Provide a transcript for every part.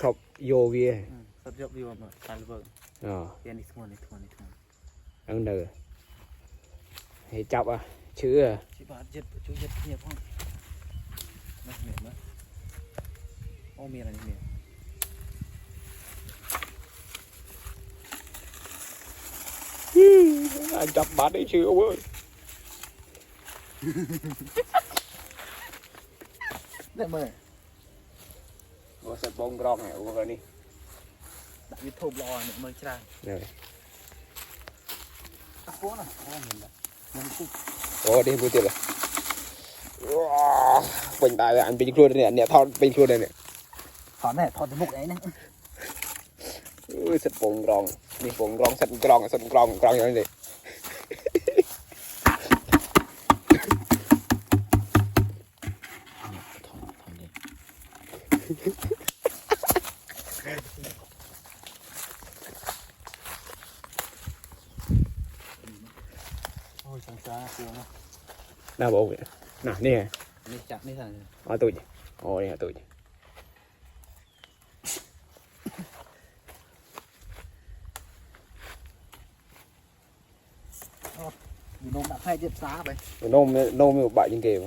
ทบโยวีสดยกดีว่าตาลเบิร์อ๋อเรียนอีกทวนอันเดอร์ให้จับอ่ะชื่อชิบาเจ็ดชูเจ็ดเนี่ยพ่อมาเหม็นมั้ยโอ้มีอะไรเหม็นจับบาดได้ชื่อเว้ยได้เมื่อว่าจะบงกรองไงว่านี่ดักวิทูบรอเนี่ยเมื่อจ้าเลยตะโก้น่ะโอ้เห็นแล้วมันปุ๊บโอ้ดีพูดจริงเลยว้าเป็นตายเลยอันเป็นครูเนี่ยทอดเป็นครูเนี่ยถอดแน่ถอดจมูกไอ้เนี่ยสัตว์บงกรองนี่บงกรองสัตว์กรองอย่างนี้เลยโอ้ยจังจ้าตัวนะน่าบอกเลยน่ะนี่ไงนี่จับนี่สั่งอ๋อตุ้ยโอ้ยตุ้ยอยู่นมดักให้เจ็บซ้าไปนมมีบะยิงเกม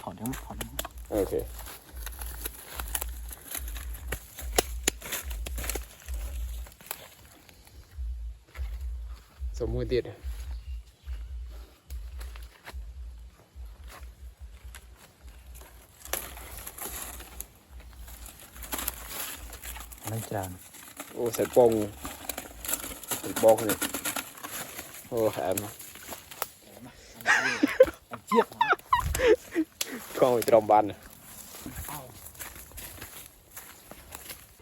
ถอดยังถอดโอเคสมมุติไม่จานโอ้ใส่ปงเนี่ยโอ้แหมเจี๊ยบกองตรอมบัน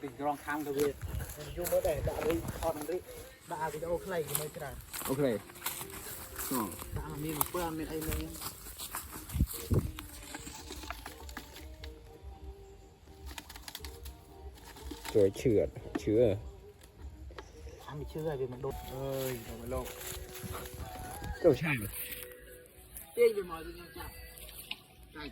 ปิดรองค้างตัวเวทยุ่งเมื่อใดด่าเลยทอดมันดิด่าวิดีโอใครก็ไม่จานโอเคด่ามีเพื่อนมีไอ้เลยสวยเฉื่อยทำไม่เชื่อเลยมันโดนโดนไปโลกเจ้าชายเจ๊งไปหมดเลยจ้ะใช่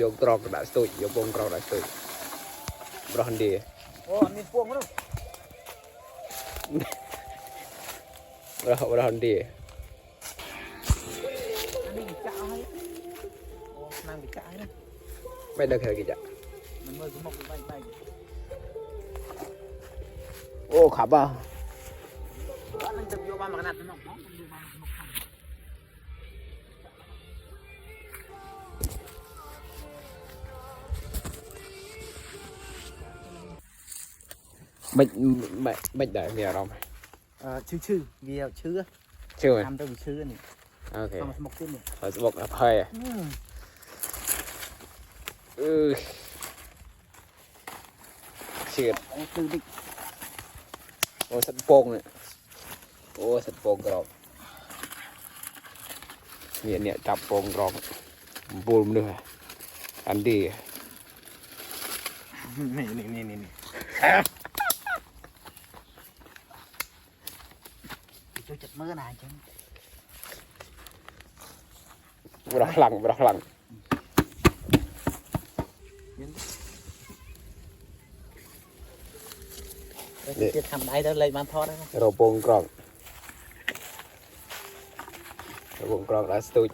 ยกตรอกระดาษสตุยยกบงกรอกระดาษสตุยบรอนดีโอ้มีพวงมั้งบรอนดีนั่งไปจ่ายนะไม่ได้เคยกินจ้ะมันเมื่อสมมติไปโอ้ขับอ่ะมันจะโยบานมาขนาดนั้นหรอไม่ได้เมียเราไหมชื่อเบียร์ชื่อทำตัวชื่อนี่โอเคทำสมกขึ้นนี่สมกเฮ้ยเฉียดคือดิโอ้สัตว์โปงเนี่ยโอ้สัตว์โปงกรอบเนี่ยจับโปงกรอบบูมด้วยอันดีนี่จะจัดเมื่อไหร่จังบล็อกหลังจะทำได้แล้วเลยมันทอดได้ไหมเราโปงกรอบแล้วสตุย